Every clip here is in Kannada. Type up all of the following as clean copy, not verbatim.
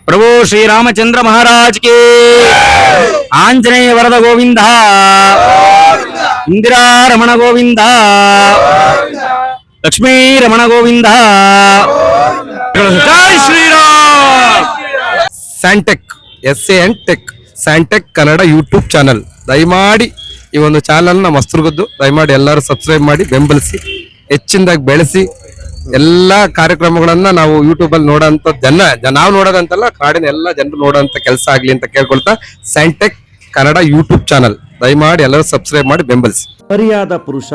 प्रभु श्री रामचंद्र महाराज के आंजनेय वरद गोविंद इंदिरा रमण गोविंद लक्ष्मी रमण गोविंद जय Shri Ram. SANTech SANTech SANTech Kannada YouTube channel ದಯಮಾಡಿ ಈ ಒಂದು ಚಾನಲ್ ನ ಮಸ್ತುರ್ಗದ್ದು ದಯಮಾಡಿ ಎಲ್ಲರೂ ಸಬ್ಸ್ಕ್ರೈಬ್ ಮಾಡಿ ಬೆಂಬಲಿಸಿ ಹೆಚ್ಚಿನದಾಗಿ ಬೆಳೆಸಿ ಎಲ್ಲಾ ಕಾರ್ಯಕ್ರಮಗಳನ್ನ ನಾವು ಯೂಟ್ಯೂಬ್ ಅಲ್ಲಿ ನೋಡೋಂತ ನಾವು ನೋಡೋದಂತಲ್ಲ ಕಾಡಿನ ಎಲ್ಲಾ ಜನರು ನೋಡೋಂತ ಕೆಲಸ ಆಗ್ಲಿ ಅಂತ ಕೇಳ್ಕೊಳ್ತಾ ಸ್ಯಾಂಟೆಕ್ ಕನ್ನಡ ಯೂಟ್ಯೂಬ್ ಚಾನಲ್ ದಯಮಾಡಿ ಎಲ್ಲರೂ ಸಬ್ಸ್ಕ್ರೈಬ್ ಮಾಡಿ ಬೆಂಬಲಿಸಿ. ಸರಿಯಾದ ಪುರುಷ,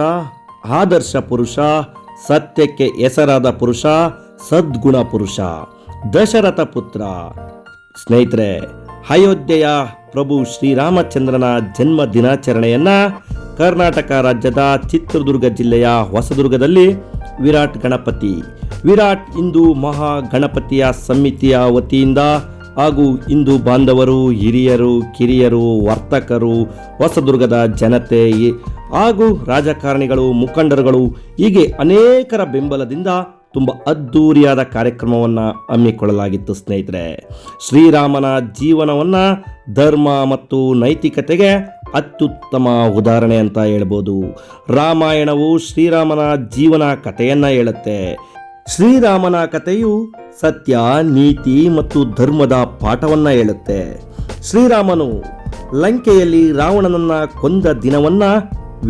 ಆದರ್ಶ ಪುರುಷ, ಸತ್ಯಕ್ಕೆ ಹೆಸರಾದ ಪುರುಷ, ಸದ್ಗುಣ ಪುರುಷ, ದಶರಥ ಪುತ್ರ. ಸ್ನೇಹಿತರೆ, ಅಯೋಧ್ಯೆಯ ಪ್ರಭು ಶ್ರೀರಾಮಚಂದ್ರನ ಜನ್ಮ ದಿನಾಚರಣೆಯನ್ನ ಕರ್ನಾಟಕ ರಾಜ್ಯದ ಚಿತ್ರದುರ್ಗ ಜಿಲ್ಲೆಯ ಹೊಸದುರ್ಗದಲ್ಲಿ ವಿರಾಟ್ ಹಿಂದೂ ಮಹಾ ಗಣಪತಿಯ ಸಮಿತಿಯ ವತಿಯಿಂದ ಹಾಗೂ ಹಿಂದೂ ಬಾಂಧವರು, ಹಿರಿಯರು, ಕಿರಿಯರು, ವರ್ತಕರು, ಹೊಸದುರ್ಗದ ಜನತೆ ಹಾಗೂ ರಾಜಕಾರಣಿಗಳು, ಮುಖಂಡರುಗಳು ಹೀಗೆ ಅನೇಕರ ಬೆಂಬಲದಿಂದ ತುಂಬ ಅದ್ಧೂರಿಯಾದ ಕಾರ್ಯಕ್ರಮವನ್ನು ಹಮ್ಮಿಕೊಳ್ಳಲಾಗಿತ್ತು. ಸ್ನೇಹಿತರೆ, ಶ್ರೀರಾಮನ ಜೀವನವನ್ನು ಧರ್ಮ ಮತ್ತು ನೈತಿಕತೆಗೆ ಅತ್ಯುತ್ತಮ ಉದಾಹರಣೆ ಅಂತ ಹೇಳ್ಬೋದು. ರಾಮಾಯಣವು ಶ್ರೀರಾಮನ ಜೀವನ ಕಥೆಯನ್ನು ಹೇಳುತ್ತೆ. ಶ್ರೀರಾಮನ ಕಥೆಯು ಸತ್ಯ, ನೀತಿ ಮತ್ತು ಧರ್ಮದ ಪಾಠವನ್ನು ಹೇಳುತ್ತೆ. ಶ್ರೀರಾಮನು ಲಂಕೆಯಲ್ಲಿ ರಾವಣನನ್ನ ಕೊಂದ ದಿನವನ್ನ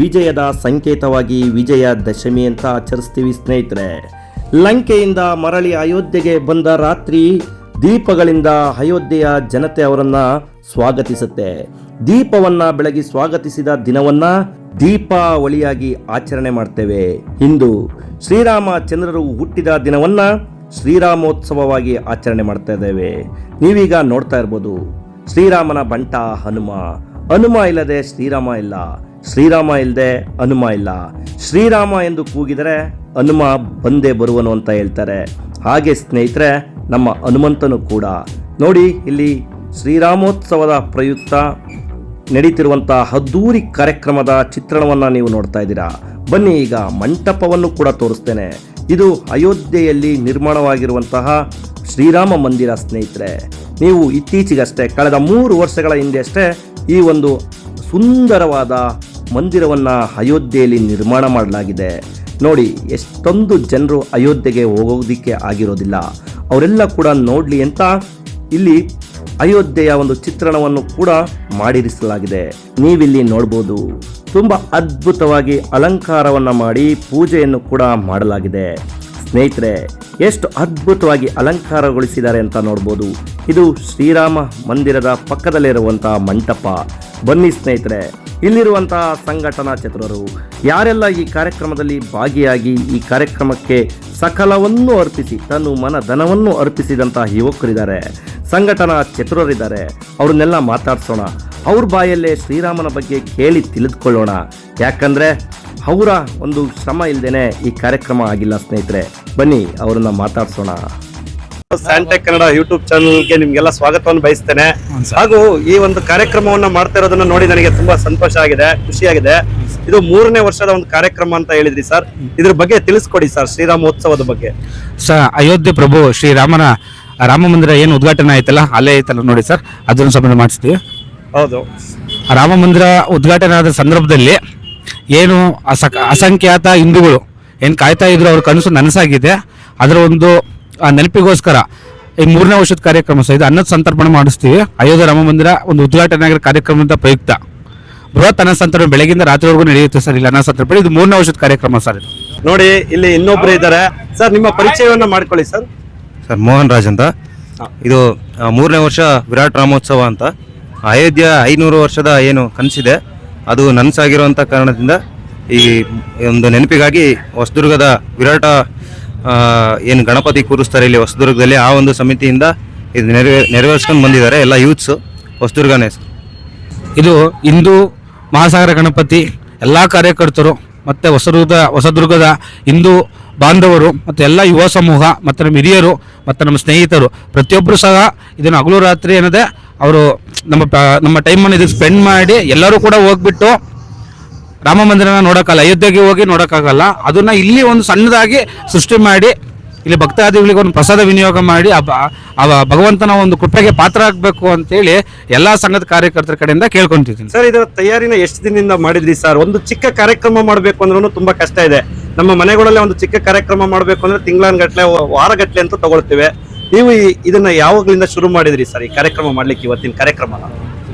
ವಿಜಯದ ಸಂಕೇತವಾಗಿ ವಿಜಯದಶಮಿ ಅಂತ ಆಚರಿಸ್ತೀವಿ. ಸ್ನೇಹಿತರೆ, ಲಂಕೆಯಿಂದ ಮರಳಿ ಅಯೋಧ್ಯೆಗೆ ಬಂದ ರಾತ್ರಿ ದೀಪಗಳಿಂದ ಅಯೋಧ್ಯೆಯ ಜನತೆ ಅವರನ್ನ ಸ್ವಾಗತಿಸುತ್ತೆ. ದೀಪವನ್ನ ಬೆಳಗಿ ಸ್ವಾಗತಿಸಿದ ದಿನವನ್ನ ದೀಪಾವಳಿಯಾಗಿ ಆಚರಣೆ ಮಾಡ್ತೇವೆ. ಇಂದು ಶ್ರೀರಾಮಚಂದ್ರರು ಹುಟ್ಟಿದ ದಿನವನ್ನ ಶ್ರೀರಾಮೋತ್ಸವವಾಗಿ ಆಚರಣೆ ಮಾಡ್ತಾ ಇದ್ದೇವೆ. ನೀವೀಗ ನೋಡ್ತಾ ಇರ್ಬೋದು, ಶ್ರೀರಾಮನ ಬಂಟ ಹನುಮ ಇಲ್ಲದೆ ಶ್ರೀರಾಮ ಇಲ್ಲ, ಶ್ರೀರಾಮ ಇಲ್ಲದೆ ಹನುಮ ಇಲ್ಲ. ಶ್ರೀರಾಮ ಎಂದು ಕೂಗಿದರೆ ಹನುಮ ಬಂದೇ ಬರುವನು ಅಂತ ಹೇಳ್ತಾರೆ. ಹಾಗೆ ಸ್ನೇಹಿತರೆ, ನಮ್ಮ ಹನುಮಂತನು ಕೂಡ ನೋಡಿ, ಇಲ್ಲಿ ಶ್ರೀರಾಮೋತ್ಸವದ ಪ್ರಯುಕ್ತ ನಡೀತಿರುವಂತಹ ಅದ್ದೂರಿ ಕಾರ್ಯಕ್ರಮದ ಚಿತ್ರಣವನ್ನು ನೀವು ನೋಡ್ತಾ ಇದ್ದೀರಾ. ಬನ್ನಿ, ಈಗ ಮಂಟಪವನ್ನು ಕೂಡ ತೋರಿಸ್ತೇನೆ. ಇದು ಅಯೋಧ್ಯೆಯಲ್ಲಿ ನಿರ್ಮಾಣವಾಗಿರುವಂತಹ ಶ್ರೀರಾಮ ಮಂದಿರ. ಸ್ನೇಹಿತರೆ, ನೀವು ಇತ್ತೀಚೆಗಷ್ಟೇ ಕಳೆದ 3 ವರ್ಷಗಳ ಹಿಂದೆ ಅಷ್ಟೇ ಈ ಒಂದು ಸುಂದರವಾದ ಮಂದಿರವನ್ನು ಅಯೋಧ್ಯೆಯಲ್ಲಿ ನಿರ್ಮಾಣ ಮಾಡಲಾಗಿದೆ. ನೋಡಿ, ಎಷ್ಟೊಂದು ಜನರು ಅಯೋಧ್ಯೆಗೆ ಹೋಗೋದಕ್ಕೆ ಆಗಿರೋದಿಲ್ಲ, ಅವರೆಲ್ಲ ಕೂಡ ನೋಡಲಿ ಅಂತ ಇಲ್ಲಿ ಅಯೋಧ್ಯೆಯ ಒಂದು ಚಿತ್ರಣವನ್ನು ಕೂಡ ಮಾಡಿರಿಸಲಾಗಿದೆ. ನೀವಿಲ್ಲಿ ನೋಡ್ಬೋದು, ತುಂಬ ಅದ್ಭುತವಾಗಿ ಅಲಂಕಾರವನ್ನು ಮಾಡಿ ಪೂಜೆಯನ್ನು ಕೂಡ ಮಾಡಲಾಗಿದೆ. ಸ್ನೇಹಿತರೆ, ಎಷ್ಟು ಅದ್ಭುತವಾಗಿ ಅಲಂಕಾರಗೊಳಿಸಿದ್ದಾರೆ ಅಂತ ನೋಡ್ಬೋದು. ಇದು ಶ್ರೀರಾಮ ಮಂದಿರದ ಪಕ್ಕದಲ್ಲಿರುವಂತಹ ಮಂಟಪ. ಬನ್ನಿ ಸ್ನೇಹಿತರೆ, ಇಲ್ಲಿರುವಂತಹ ಸಂಘಟನಾ ಚತುರರು ಯಾರೆಲ್ಲ ಈ ಕಾರ್ಯಕ್ರಮದಲ್ಲಿ ಭಾಗಿಯಾಗಿ ಈ ಕಾರ್ಯಕ್ರಮಕ್ಕೆ ಸಕಲವನ್ನು ಅರ್ಪಿಸಿ ತನು ಮನ ಧನವನ್ನು ಅರ್ಪಿಸಿದಂತಹ ಯುವಕರಿದ್ದಾರೆ, ಸಂಘಟನಾ ಚತುರರಿದ್ದಾರೆ. ಅವ್ರನ್ನೆಲ್ಲ ಮಾತಾಡ್ಸೋಣ, ಅವ್ರ ಬಾಯಲ್ಲೇ ಶ್ರೀರಾಮನ ಬಗ್ಗೆ ಕೇಳಿ ತಿಳಿದುಕೊಳ್ಳೋಣ. ಯಾಕಂದ್ರೆ ಅವರ ಒಂದು ಶ್ರಮ ಇಲ್ಲದೇನೆ ಈ ಕಾರ್ಯಕ್ರಮ ಆಗಿಲ್ಲ. ಸ್ನೇಹಿತರೆ, ಬನ್ನಿ ಅವರನ್ನ ಮಾತಾಡ್ಸೋಣ. ಸ್ಯಾಂಟೆಕ್ ಕನ್ನಡ ಯೂಟ್ಯೂಬ್ ಚಾನಲ್ಗೆ ನಿಮ್ಗೆಲ್ಲ ಸ್ವಾಗತವನ್ನು ಬಯಸ್ತೇನೆ. ಹಾಗೂ ಈ ಒಂದು ಕಾರ್ಯಕ್ರಮವನ್ನ ಮಾಡ್ತಾ ಇರೋದನ್ನ ನೋಡಿ ನನಗೆ ತುಂಬಾ ಸಂತೋಷ ಆಗಿದೆ, ಖುಷಿಯಾಗಿದೆ. ಇದು 3ನೇ ವರ್ಷದ ಒಂದು ಕಾರ್ಯಕ್ರಮ ಅಂತ ಹೇಳಿದ್ರಿ ಸರ್, ಇದ್ರ ಬಗ್ಗೆ ತಿಳಿಸ್ಕೊಡಿ ಸರ್, ಶ್ರೀರಾಮೋತ್ಸವದ ಬಗ್ಗೆ. ಅಯೋಧ್ಯೆ ಪ್ರಭು ಶ್ರೀರಾಮನ ರಾಮ ಮಂದಿರ ಏನು ಉದ್ಘಾಟನೆ ಆಯ್ತಲ್ಲ, ಅಲ್ಲೇ ಐತಲ್ಲ ನೋಡಿ ಸರ್, ಅದನ್ನು ಸಂಬಂಧ ಮಾಡಿಸ್ತೀವಿ. ಹೌದು, ರಾಮ ಮಂದಿರ ಉದ್ಘಾಟನೆ ಆದ ಸಂದರ್ಭದಲ್ಲಿ ಏನು ಅಸಂಖ್ಯಾತ ಹಿಂದೂಗಳು ಏನು ಕಾಯ್ತಾ ಇದ್ರು, ಅವ್ರ ಕನಸು ನನಸಾಗಿದೆ. ಅದರ ಒಂದು ನೆನಪಿಗೋಸ್ಕರ ಈ 3ನೇ ವರ್ಷದ ಕಾರ್ಯಕ್ರಮ ಸಹ ಇದು ಅನ್ನದ ಸಂತರ್ಪಣೆ ಮಾಡಿಸ್ತೀವಿ. ಅಯೋಧ್ಯೆ ರಾಮ ಮಂದಿರ ಒಂದು ಉದ್ಘಾಟನೆ ಆಗಿರೋ ಕಾರ್ಯಕ್ರಮದ ಪ್ರಯುಕ್ತ ಬೃಹತ್ ಅನ್ನ ಸಂತರ್ಪಣೆ ಬೆಳಗಿಂದ ರಾತ್ರಿವರೆಗೂ ನಡೆಯುತ್ತೆ ಸರ್. ಇಲ್ಲಿ ಅನ್ನ ಸಂತರ್ಪಣೆ ಇದು 3ನೇ ವರ್ಷದ ಕಾರ್ಯಕ್ರಮ ಸರ್. ಇದು ನೋಡಿ, ಇಲ್ಲಿ ಇನ್ನೊಬ್ರು ಇದ್ದಾರೆ ಸರ್, ನಿಮ್ಮ ಪರಿಚಯವನ್ನ ಮಾಡ್ಕೊಳ್ಳಿ ಸರ್. ಸರ್, ಮೋಹನ್ ರಾಜ್ ಅಂತ. ಇದು 3ನೇ ವರ್ಷ ವಿರಾಟ್ ರಾಮೋತ್ಸವ ಅಂತ. ಅಯೋಧ್ಯ 500 ವರ್ಷದ ಏನು ಕನಸಿದೆ ಅದು ನನಸಾಗಿರುವಂಥ ಕಾರಣದಿಂದ ಈ ಒಂದು ನೆನಪಿಗಾಗಿ ಹೊಸದುರ್ಗದ ವಿರಾಟ ಏನು ಗಣಪತಿ ಕೂರಿಸ್ತಾರೆ ಇಲ್ಲಿ ಹೊಸದುರ್ಗದಲ್ಲಿ, ಆ ಒಂದು ಸಮಿತಿಯಿಂದ ಇದು ನೆರವೇರಿಸ್ಕೊಂಡು ಬಂದಿದ್ದಾರೆ ಎಲ್ಲ ಯೂತ್ಸು ಹೊಸದುರ್ಗನೇ ಸರ್. ಇದು ಹಿಂದೂ ಮಹಾಸಾಗರ ಗಣಪತಿ ಎಲ್ಲ ಕಾರ್ಯಕರ್ತರು ಮತ್ತು ಹೊಸದುರ್ಗದ ಹಿಂದೂ ಬಾಂಧವರು ಮತ್ತು ಎಲ್ಲ ಯುವ ಸಮೂಹ ಮತ್ತು ನಮ್ಮ ಹಿರಿಯರು ಮತ್ತು ನಮ್ಮ ಸ್ನೇಹಿತರು ಪ್ರತಿಯೊಬ್ಬರು ಸಹ ಇದನ್ನು ಹಗಲು ರಾತ್ರಿ ಏನದೆ ಅವರು ನಮ್ಮ ಟೈಮನ್ನು ಇದಕ್ಕೆ ಸ್ಪೆಂಡ್ ಮಾಡಿ ಎಲ್ಲರೂ ಕೂಡ ಹೋಗ್ಬಿಟ್ಟು ರಾಮ ಮಂದಿರನ ನೋಡೋಕ್ಕಲ್ಲ, ಅಯೋಧ್ಯೆಗೆ ಹೋಗಿ ನೋಡೋಕ್ಕಾಗಲ್ಲ, ಅದನ್ನು ಇಲ್ಲಿ ಒಂದು ಸಣ್ಣದಾಗಿ ಸೃಷ್ಟಿ ಮಾಡಿ ಇಲ್ಲಿ ಭಕ್ತಾದಿಗಳಿಗೆ ಒಂದು ಪ್ರಸಾದ ವಿನಿಯೋಗ ಮಾಡಿ ಆ ಭಗವಂತನ ಒಂದು ಕೃಪೆಗೆ ಪಾತ್ರ ಆಗಬೇಕು ಅಂತೇಳಿ ಎಲ್ಲಾ ಸಂಘದ ಕಾರ್ಯಕರ್ತರ ಕಡೆಯಿಂದ ಕೇಳ್ಕೊಂತಿದ್ದೀನಿ. ಸರ್, ಇದರ ತಯಾರಿನ ಎಷ್ಟು ದಿನದಿಂದ ಮಾಡಿದ್ರಿ ಸರ್? ಒಂದು ಚಿಕ್ಕ ಕಾರ್ಯಕ್ರಮ ಮಾಡಬೇಕು ಅಂದ್ರೂ ತುಂಬಾ ಕಷ್ಟ ಇದೆ. ನಮ್ಮ ಮನೆಗಳಲ್ಲಿ ಒಂದು ಚಿಕ್ಕ ಕಾರ್ಯಕ್ರಮ ಮಾಡಬೇಕು ಅಂದ್ರೆ ತಿಂಗಳನ್ಗಟ್ಲೆ ವಾರಗಟ್ಲೆ ಅಂತ ತಗೊಳ್ತೇವೆ. ನೀವು ಇದನ್ನ ಯಾವಾಗ್ಲಿಂದ ಶುರು ಮಾಡಿದ್ರಿ ಸರ್ ಈ ಕಾರ್ಯಕ್ರಮ ಮಾಡ್ಲಿಕ್ಕೆ, ಇವತ್ತಿನ ಕಾರ್ಯಕ್ರಮ?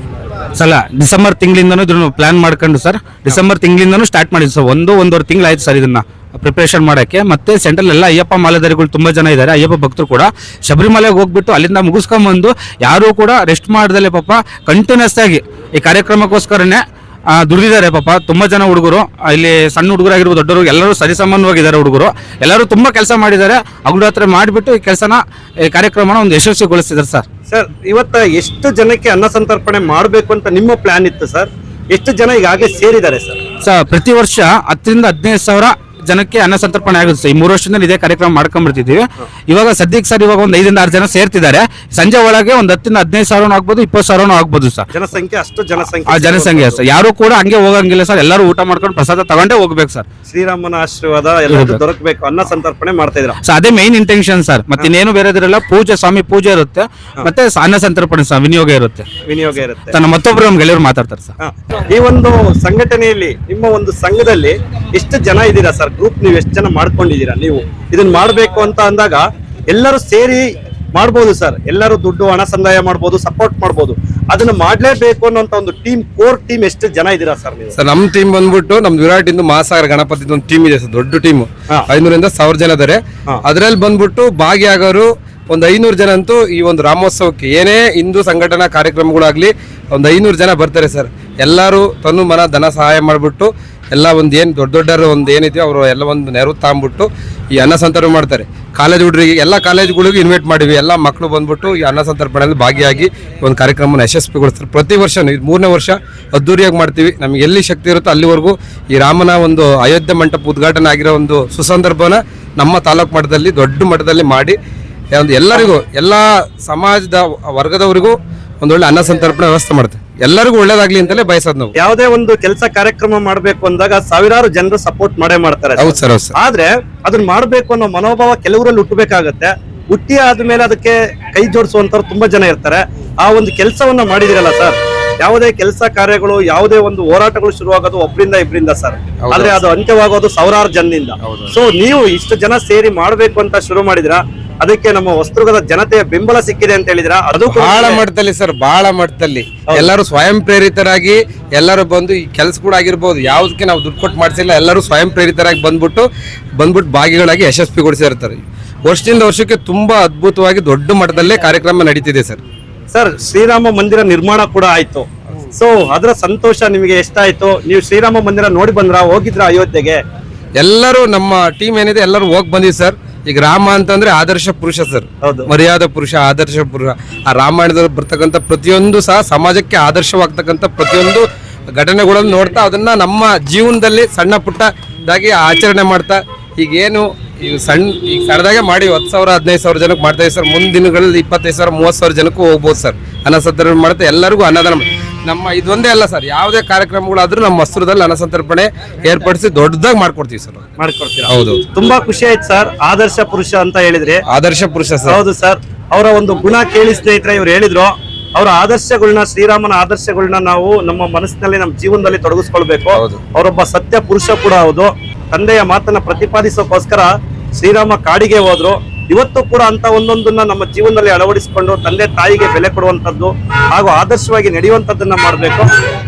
ಸಲ ಡಿಸೆಂಬರ್ ತಿಂಗಳಿಂದನೂ ಇದನ್ನು ಪ್ಲಾನ್ ಮಾಡ್ಕೊಂಡು ಸರ್, ಡಿಸೆಂಬರ್ ತಿಂಗಳಿಂದನೂ ಸ್ಟಾರ್ಟ್ ಮಾಡಿದ್ವಿ ಸರ್. ಒಂದೂವರೆ ತಿಂಗಳಾಯ್ತು ಸರ್ ಇದನ್ನ ಪ್ರಿಪರೇಷನ್ ಮಾಡೋಕ್ಕೆ. ಮತ್ತೆ ಸೆಂಟ್ರಲ್ ಎಲ್ಲ ಅಯ್ಯಪ್ಪ ಮಾಲೆದಾರಿಗಳು ತುಂಬಾ ಜನ ಇದ್ದಾರೆ. ಅಯ್ಯಪ್ಪ ಭಕ್ತರು ಕೂಡ ಶಬರಿಮಲೆಗೆ ಹೋಗ್ಬಿಟ್ಟು ಅಲ್ಲಿಂದ ಮುಗಿಸ್ಕೊಂಡ್ಬಂದು ಯಾರು ಕೂಡ ರೆಸ್ಟ್ ಮಾಡ್ದಲೆ ಪಾಪ ಕಂಟಿನ್ಯೂಸ್ ಆಗಿ ಈ ಕಾರ್ಯಕ್ರಮಕ್ಕೋಸ್ಕರನೇ ದುಡಿದಿದ್ದಾರೆ ಪಾಪ. ತುಂಬಾ ಜನ ಹುಡುಗರು ಇಲ್ಲಿ, ಸಣ್ಣ ಹುಡುಗರಾಗಿರ್ಬೋದು ದೊಡ್ಡವರು, ಎಲ್ಲರೂ ಸರಿಸಮಾನವಾಗಿದ್ದಾರೆ. ಹುಡುಗರು ಎಲ್ಲರೂ ತುಂಬಾ ಕೆಲಸ ಮಾಡಿದ್ದಾರೆ. ಹಗಲು ರಾತ್ರಿ ಮಾಡಿಬಿಟ್ಟು ಈ ಕೆಲಸನ ಈ ಕಾರ್ಯಕ್ರಮನ ಒಂದು ಯಶಸ್ವಿಗೊಳಿಸಿದ್ದಾರೆ ಸರ್. ಸರ್, ಇವತ್ತ ಎಷ್ಟು ಜನಕ್ಕೆ ಅನ್ನ ಸಂತರ್ಪಣೆ ಮಾಡಬೇಕು ಅಂತ ನಿಮ್ಮ ಪ್ಲಾನ್ ಇತ್ತು ಸರ್? ಎಷ್ಟು ಜನ ಈಗಾಗಲೇ ಸೇರಿದ್ದಾರೆ ಸರ್? ಪ್ರತಿ ವರ್ಷ 10,000 to 15,000 ಜನಕ್ಕೆ ಅನ್ನ ಸಂತರ್ಪಣೆ ಆಗುತ್ತೆ. ಈ 3 ವರ್ಷದಿಂದ ಇದೇ ಕಾರ್ಯಕ್ರಮ ಮಾಡ್ಕೊಂಡ್ಬಿಡ್ತಿದ್ದೀವಿ. ಇವಾಗ ಸದ್ಯಕ್ಕೆ ಸರ್ ಇವಾಗ ಒಂದು 5 ರಿಂದ 6 ಜನ ಸೇರ್ತಿದ್ದಾರೆ. ಸಂಜೆ ಒಳಗೆ ಒಂದು 10,000 to 15,000 ಆಗ್ಬೋದು, 20,000 ಆಗ್ಬೋದು ಸರ್. ಜನಸಂಖ್ಯೆ ಅಷ್ಟು ಜನಸಂಖ್ಯೆ ಸರ್. ಯಾರು ಕೂಡ ಹಂಗೆ ಹೋಗಂಗಿಲ್ಲ ಸರ್. ಎಲ್ಲರೂ ಊಟ ಮಾಡ್ಕೊಂಡು ಪ್ರಸಾದ ತಗೊಂಡೇ ಹೋಗ್ಬೇಕು ಸರ್. ಶ್ರೀರಾಮನ ಆಶೀರ್ವಾದ ಎಲ್ಲರಿಗೂ ದೊರಕಬೇಕು, ಅನ್ನ ಸಂತರ್ಪಣೆ ಮಾಡ್ತಾ ಇದ್ರ ಸರ್. ಅದೇ ಮೇನ್ ಇಂಟೆನ್ಷನ್ ಸರ್. ಮತ್ತೆ ಇನ್ನೇನು ಬೇರೆದಿರಲ್ಲ. ಪೂಜೆ, ಸ್ವಾಮಿ ಪೂಜೆ ಇರುತ್ತೆ, ಮತ್ತೆ ಅನ್ನ ಸಂತರ್ಪಣೆ ಸರ್ ವಿನಿಯೋಗ ಇರುತ್ತೆ. ಮತ್ತೊಬ್ರು ನಮ್ಗೆ ಗೆಳೆಯರು ಮಾತಾಡ್ತಾರೆ ಸರ್. ಈ ಒಂದು ಸಂಘಟನೆಯಲ್ಲಿ, ನಿಮ್ಮ ಒಂದು ಸಂಘದಲ್ಲಿ ಎಷ್ಟು ಜನ ಇದ್ದೀರಾ ಸರ್? ಗ್ರೂಪ್ ನೀವು ಎಷ್ಟು ಜನ ಮಾಡ್ಕೊಂಡಿದ್ದೀರಾ? ನೀವು ಇದನ್ನ ಮಾಡ್ಬೇಕು ಅಂತ ಅಂದಾಗ ಎಲ್ಲರೂ ಸೇರಿ ಮಾಡ್ಬೋದು ಸರ್. ಎಲ್ಲರೂ ದುಡ್ಡು ಹಣ ಸಂದಾಯ ಮಾಡ್ಬೋದು, ಸಪೋರ್ಟ್ ಮಾಡ್ಬೋದು. ಅದನ್ನ ಮಾಡ್ಲೇಬೇಕು ಅನ್ನೋಂತ ಒಂದು ಟೀಮ್, ಕೋರ್ ಟೀಮ್ ಎಷ್ಟು ಜನ ಇದ್ದೀರಾ ಸರ್ ನೀವು? ಸರ್, ನಮ್ಮ ಟೀಮ್ ಬಂದ್ಬಿಟ್ಟು ನಮ್ದು ವಿರಾಟ್ ಇಂದು ಮಹಾಸಾಗರ ಗಣಪತಿ ಒಂದು ಟೀಮ್ ಇದೆ ಸರ್. ದೊಡ್ಡ ಟೀಮ್, 500 ರಿಂದ 1000 ಜನ ಇದ್ದಾರೆ. ಅದ್ರಲ್ಲಿ ಬಂದ್ಬಿಟ್ಟು ಭಾಗಿಯಾಗೋರು ಒಂದು 500 ಜನ ಅಂತೂ ಈ ಒಂದು ರಾಮೋತ್ಸವಕ್ಕೆ ಏನೇ ಹಿಂದೂ ಸಂಘಟನಾ ಕಾರ್ಯಕ್ರಮಗಳಾಗ್ಲಿ ಒಂದು 500 ಜನ ಬರ್ತಾರೆ ಸರ್. ಎಲ್ಲರೂ ತನ್ನ ಮನ ಧನ ಸಹಾಯ ಮಾಡಿಬಿಟ್ಟು ಎಲ್ಲ ಒಂದು ಏನು ದೊಡ್ಡವರು ಒಂದು ಏನಿದೆಯೋ ಅವರು ಎಲ್ಲ ಒಂದು ನೆರವು ತಗೊಂಬಿಟ್ಟು ಈ ಅನ್ನ ಸಂತರ್ಪಣೆ ಮಾಡ್ತಾರೆ. ಕಾಲೇಜ್ ಹುಡುಗರಿಗೆ, ಎಲ್ಲ ಕಾಲೇಜ್ಗಳಿಗೂ ಇನ್ವೈಟ್ ಮಾಡಿವಿ. ಎಲ್ಲ ಮಕ್ಕಳು ಬಂದ್ಬಿಟ್ಟು ಈ ಅನ್ನ ಸಂತರ್ಪಣೆಯಲ್ಲಿ ಭಾಗಿಯಾಗಿ ಒಂದು ಕಾರ್ಯಕ್ರಮನ ಯಶಸ್ವಿಗೊಳಿಸ್ತಾರೆ. ಪ್ರತಿ ವರ್ಷ 3ನೇ ವರ್ಷ ಅದ್ದೂರಿಯಾಗಿ ಮಾಡ್ತೀವಿ. ನಮ್ಗೆ ಎಲ್ಲಿ ಶಕ್ತಿ ಇರುತ್ತೋ ಅಲ್ಲಿವರೆಗೂ ಈ ರಾಮನ ಒಂದು ಅಯೋಧ್ಯೆ ಮಂಟಪ ಉದ್ಘಾಟನೆ ಆಗಿರೋ ಒಂದು ಸುಸಂದರ್ಭನ ನಮ್ಮ ತಾಲೂಕು ಮಟ್ಟದಲ್ಲಿ, ದೊಡ್ಡ ಮಟ್ಟದಲ್ಲಿ ಮಾಡಿ ಒಂದು ಎಲ್ಲರಿಗೂ, ಎಲ್ಲ ಸಮಾಜದ ವರ್ಗದವರಿಗೂ ಒಂದೊಳ್ಳೆ ಅನ್ನ ಸಂತರ್ಪಣೆ ವ್ಯವಸ್ಥೆ ಮಾಡ್ತೀವಿ. ಎಲ್ಲರಿಗೂ ಒಳ್ಳೇದಾಗ್ಲಿ ಅಂತಲೇ ಬಯಸೋದು ನಾವು. ಯಾವುದೇ ಒಂದು ಕೆಲಸ ಕಾರ್ಯಕ್ರಮ ಮಾಡ್ಬೇಕು ಅಂದಾಗ ಸಾವಿರಾರು ಜನರು ಸಪೋರ್ಟ್ ಮಾಡೇ ಮಾಡ್ತಾರೆ. ಹೌದು ಸರ್, ಹೌದು ಸರ್. ಆದ್ರೆ ಅದನ್ನ ಮಾಡ್ಬೇಕು ಅನ್ನೋ ಮನೋಭಾವ ಕೆಲವರಲ್ಲಿ ಹುಟ್ಟಬೇಕಾಗತ್ತೆ. ಹುಟ್ಟಿ ಆದ್ಮೇಲೆ ಅದಕ್ಕೆ ಕೈ ಜೋಡಿಸುವಂತವ್ರು ತುಂಬಾ ಜನ ಇರ್ತಾರೆ. ಆ ಒಂದು ಕೆಲಸವನ್ನ ಮಾಡಿದಿರಲ್ಲ ಸರ್. ಯಾವುದೇ ಕೆಲಸ ಕಾರ್ಯಗಳು, ಯಾವುದೇ ಒಂದು ಹೋರಾಟಗಳು ಶುರುವಾಗೋದು ಒಬ್ಬರಿಂದ ಇಬ್ಬರಿಂದ ಸರ್. ಆದ್ರೆ ಅದು ಅಂತ್ಯವಾಗೋದು ಸಾವಿರಾರು ಜನದಿಂದ. ಸೊ ನೀವು ಇಷ್ಟು ಜನ ಸೇರಿ ಮಾಡ್ಬೇಕು ಅಂತ ಶುರು ಮಾಡಿದ್ರ, ಅದಕ್ಕೆ ನಮ್ಮ ಹೊಸದುರ್ಗದ ಜನತೆಯ ಬೆಂಬಲ ಸಿಕ್ಕಿದೆ ಅಂತ ಹೇಳಿದ್ರ? ಅದು ಬಹಳ ಮಟ್ಟದಲ್ಲಿ ಸರ್, ಬಹಳ ಮಟ್ಟದಲ್ಲಿ ಎಲ್ಲರೂ ಸ್ವಯಂ ಪ್ರೇರಿತರಾಗಿ ಎಲ್ಲರೂ ಬಂದು ಈ ಕೆಲಸ ಕೂಡ ಆಗಿರ್ಬೋದು, ಯಾವ್ದಕ್ಕೆ ನಾವು ದುಡ್ಡು ಕೊಟ್ಟು ಮಾಡಿಸಿಲ್ಲ, ಎಲ್ಲರೂ ಸ್ವಯಂ ಪ್ರೇರಿತರಾಗಿ ಬಂದ್ಬಿಟ್ಟು ಭಾಗಿಗಳಾಗಿ ಯಶಸ್ವಿಗೊಳಿಸಿರ್ತಾರೆ. ವರ್ಷದಿಂದ ವರ್ಷಕ್ಕೆ ತುಂಬಾ ಅದ್ಭುತವಾಗಿ ದೊಡ್ಡ ಮಟ್ಟದಲ್ಲೇ ಕಾರ್ಯಕ್ರಮ ನಡೀತಿದೆ ಸರ್. ಸರ್, ಶ್ರೀರಾಮ ಮಂದಿರ ನಿರ್ಮಾಣ ಕೂಡ ಆಯ್ತು. ಸೊ ಅದರ ಸಂತೋಷ ನಿಮಗೆ ಎಷ್ಟಾಯ್ತು? ನೀವು ಶ್ರೀರಾಮ ಮಂದಿರ ನೋಡಿ ಬಂದ್ರ, ಹೋಗಿದ್ರ ಅಯೋಧ್ಯೆಗೆ? ಎಲ್ಲರೂ ನಮ್ಮ ಟೀಮ್ ಏನಿದೆ ಎಲ್ಲರೂ ಹೋಗಿ ಬಂದಿವಿ ಸರ್. ಈಗ ರಾಮ ಅಂತಂದ್ರೆ ಆದರ್ಶ ಪುರುಷ ಸರ್, ಮರ್ಯಾದ ಪುರುಷ, ಆದರ್ಶ ಪುರುಷ. ಆ ರಾಮಾಯಣದಲ್ಲಿ ಬರ್ತಕ್ಕಂಥ ಪ್ರತಿಯೊಂದು ಸಹ ಸಮಾಜಕ್ಕೆ ಆದರ್ಶವಾಗ್ತಕ್ಕಂಥ ಪ್ರತಿಯೊಂದು ಘಟನೆಗಳನ್ನು ನೋಡ್ತಾ ಅದನ್ನ ನಮ್ಮ ಜೀವನದಲ್ಲಿ ಸಣ್ಣ ಪುಟ್ಟದಾಗಿ ಆಚರಣೆ ಮಾಡ್ತಾ ಈಗೇನು ಈಗ ಸಣ್ಣದಾಗೆ ಮಾಡಿ 10,000 15,000 ಜನಕ್ಕೆ ಮಾಡ್ತಾ ಇದ್ದೀವಿ ಸರ್. ಮುಂದಿನ ದಿನಗಳಲ್ಲಿ 25,000 30,000 ಜನಕ್ಕೂ ಹೋಗ್ಬೋದು ಸರ್. ಅನ್ನ ಸಂತರ್ಪಣೆ ಮಾಡ್ತಾ ಎಲ್ಲರಿಗೂ ಅನ್ನದಾನ. ನಮ್ಮ ಇದೊಂದೇ ಅಲ್ಲ ಸರ್, ಯಾವುದೇ ಕಾರ್ಯಕ್ರಮಗಳಾದ್ರೂ ನಮ್ಮ ವಸ್ತ್ರದಲ್ಲಿ ಅನ್ನ ಸಂತರ್ಪಣೆ ಏರ್ಪಡಿಸಿ ದೊಡ್ಡದಾಗಿ ಮಾಡ್ಕೊಡ್ತೀವಿ ಸರ್. ಮಾಡ್ಕೊಡ್ತೀರಾ? ಹೌದು. ತುಂಬಾ ಖುಷಿ ಆಯ್ತು ಸರ್. ಆದರ್ಶ ಪುರುಷ ಅಂತ ಹೇಳಿದ್ರೆ ಆದರ್ಶ ಪುರುಷ ಸರ್. ಹೌದು ಸರ್. ಅವರ ಒಂದು ಗುಣ ಕೇಳಿ ಸ್ನೇಹಿತರೆ ಇವ್ರು ಹೇಳಿದ್ರು. ಅವರ ಆದರ್ಶಗಳನ್ನ, ಶ್ರೀರಾಮನ ಆದರ್ಶಗಳನ್ನ ನಾವು ನಮ್ಮ ಮನಸ್ಸಿನಲ್ಲಿ, ನಮ್ಮ ಜೀವನದಲ್ಲಿ ತೊಡಗಿಸ್ಕೊಳ್ಬೇಕು. ಅವರೊಬ್ಬ ಸತ್ಯ ಪುರುಷ ಕೂಡ ಹೌದು. ತಂದೆಯ ಮಾತನ್ನ ಪ್ರತಿಪಾದಿಸೋಕೋಸ್ಕರ ಶ್ರೀರಾಮ ಕಾಡಿಗೆ ಹೋದ್ರು. ಇವತ್ತು ಕೂಡ ಅಂತ ಒಂದೊಂದನ್ನ ನಮ್ಮ ಜೀವನದಲ್ಲಿ ಅಳವಡಿಸಿಕೊಂಡು ತಂದೆ ತಾಯಿಗೆ ಬೆಲೆ ಕೊಡುವಂತದ್ದು ಹಾಗೂ ಆದರ್ಶವಾಗಿ ನಡೆಯುವಂತದ್ದನ್ನ ಮಾಡಬೇಕು.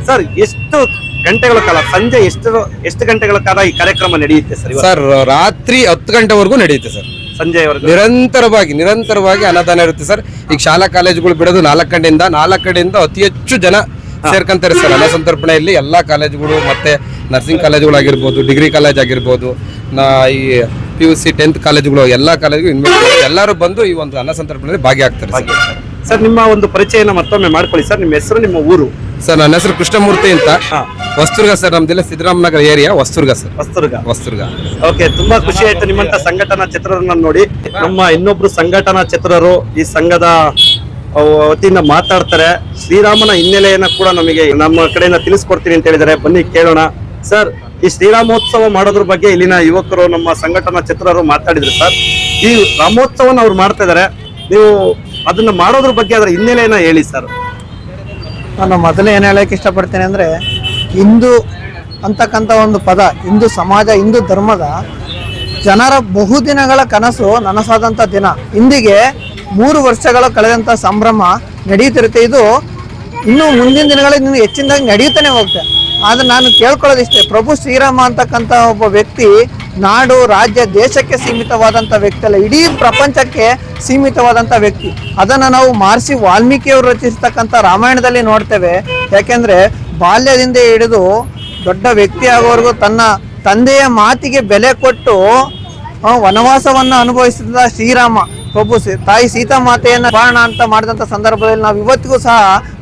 ಸರ್, ಎಷ್ಟು ಗಂಟೆಗಳ ಕಾಲ, ಸಂಜೆ ಎಷ್ಟು ಗಂಟೆಗಳ ಕಾಲ ಈ ಕಾರ್ಯಕ್ರಮ ನಡೆಯುತ್ತೆ ಸರ್? ಸರ್, ರಾತ್ರಿ 10 ಗಂಟೆವರೆಗೂ ನಡೆಯುತ್ತೆ ಸರ್. ಸಂಜೆವರೆಗೂ ನಿರಂತರವಾಗಿ ಅನ್ನದಾನ ಇರುತ್ತೆ ಸರ್. ಈಗ ಶಾಲಾ ಕಾಲೇಜುಗಳು ಬಿಡೋದು 4 ಗಂಟೆಯಿಂದ ಅತಿ ಹೆಚ್ಚು ಜನ ಸೇರ್ಕೊಂತಾರೆ ಸರ್ ಅನ್ನ ಸಂತರ್ಪಣೆಯಲ್ಲಿ. ಎಲ್ಲಾ ಕಾಲೇಜುಗಳು, ಮತ್ತೆ ನರ್ಸಿಂಗ್ ಕಾಲೇಜುಗಳಾಗಿರ್ಬೋದು, ಡಿಗ್ರಿ ಕಾಲೇಜ್ ಆಗಿರ್ಬೋದು, ಈ PUC 10th ಕಾಲೇಜುಗಳು, ಎಲ್ಲಾ ಕಾಲೇಜಿಗೂ ಇನ್ವೈಟ್ ಎಲ್ಲರೂ ಬಂದು ಈ ಒಂದು ಅನ್ನ ಸಂತರ್ಪಣೆಯಲ್ಲಿ ಭಾಗಿಯಾಗ್ತಾರೆ ಸರ್. ನಿಮ್ಮ ಒಂದು ಪರಿಚಯನ ಮತ್ತೊಮ್ಮೆ ಮಾಡ್ಕೊಳ್ಳಿ ಸರ್. ನಿಮ್ಮ ಹೆಸರು, ನಿಮ್ಮ ಊರು? ಸರ್, ನನ್ನ ಹೆಸರು ಕೃಷ್ಣಮೂರ್ತಿ ಅಂತ, ಹೊಸದುರ್ಗ ಸರ್. ನಮ್ದೆಲ್ಲ Siddaramanagara area, Hosadurga sir. Hosadurga. Okay, ತುಂಬಾ ಖುಷಿ ಆಯ್ತು ನಿಮ್ಮಂತ ಸಂಘಟನಾ ಚತುರರನ್ನ ನೋಡಿ. ನಮ್ಮ ಇನ್ನೊಬ್ರು ಸಂಘಟನಾ ಚತುರರು ಈ ಸಂಘದ ವತಿಯಿಂದ ಮಾತಾಡ್ತಾರೆ. ಶ್ರೀರಾಮನ ಹಿನ್ನೆಲೆಯನ್ನ ಕೂಡ ನಮಗೆ ನಮ್ಮ ಕಡೆಯಿಂದ ತಿಳಿಸ್ಕೊಡ್ತೀನಿ ಅಂತ ಹೇಳಿದ್ದಾರೆ. ಬನ್ನಿ ಕೇಳೋಣ. ಸರ್, ಈ ಶ್ರೀರಾಮೋತ್ಸವ ಮಾಡೋದ್ರ ಬಗ್ಗೆ ಇಲ್ಲಿನ ಯುವಕರು ನಮ್ಮ ಸಂಘಟನಾ ಚಿತ್ರರು ಮಾತಾಡಿದ್ರು ಸರ್. ಈ ರಾಮೋತ್ಸವನ ಅವ್ರು ಮಾಡ್ತಾ ಇದಾರೆ, ನೀವು ಅದನ್ನ ಮಾಡೋದ್ರ ಬಗ್ಗೆ ಅದರ ಹಿನ್ನೆಲೆಯನ್ನ ಹೇಳಿ ಸರ್. ನಾನು ಮೊದಲೇ ಏನು ಹೇಳಕ್ಕೆ ಇಷ್ಟಪಡ್ತೇನೆ ಅಂದರೆ, ಹಿಂದೂ ಅಂತಕ್ಕಂಥ ಒಂದು ಪದ, ಹಿಂದೂ ಸಮಾಜ, ಹಿಂದೂ ಧರ್ಮದ ಜನರ ಬಹುದಿನಗಳ ಕನಸು ನನಸಾದಂಥ ದಿನ. ಇಂದಿಗೆ 3 ವರ್ಷಗಳ ಕಳೆದಂಥ ಸಂಭ್ರಮ ನಡೆಯುತ್ತಿರುತ್ತೆ. ಇದು ಇನ್ನೂ ಮುಂದಿನ ದಿನಗಳಲ್ಲಿ ಇನ್ನೂ ಹೆಚ್ಚಿನದಾಗಿ ನಡೆಯುತ್ತಾನೆ ಹೋಗುತ್ತೆ. ಆದರೆ ನಾನು ಕೇಳ್ಕೊಳ್ಳೋದಿಷ್ಟೇ, ಪ್ರಭು ಶ್ರೀರಾಮ ಅಂತಕ್ಕಂಥ ಒಬ್ಬ ವ್ಯಕ್ತಿ ನಾಡು, ರಾಜ್ಯ, ದೇಶಕ್ಕೆ ಸೀಮಿತವಾದಂಥ ವ್ಯಕ್ತಿ ಅಲ್ಲ, ಇಡೀ ಪ್ರಪಂಚಕ್ಕೆ ಸೀಮಿತವಾದಂಥ ವ್ಯಕ್ತಿ. ಅದನ್ನು ನಾವು ಮಹರ್ಷಿ ವಾಲ್ಮೀಕಿಯವರು ರಚಿಸ್ತಕ್ಕಂಥ ರಾಮಾಯಣದಲ್ಲಿ ನೋಡ್ತೇವೆ. ಯಾಕೆಂದರೆ ಬಾಲ್ಯದಿಂದ ಹಿಡಿದು ದೊಡ್ಡ ವ್ಯಕ್ತಿ ಆಗೋವರೆಗೂ ತನ್ನ ತಂದೆಯ ಮಾತಿಗೆ ಬೆಲೆ ಕೊಟ್ಟು ವನವಾಸವನ್ನು ಅನುಭವಿಸಿದ ಶ್ರೀರಾಮ ಪ್ರಭು ತಾಯಿ ಸೀತಾಮಾತೆಯನ್ನು ಬಾಣ ಅಂತ ಮಾಡಿದಂಥ ಸಂದರ್ಭದಲ್ಲಿ ನಾವು ಇವತ್ತಿಗೂ ಸಹ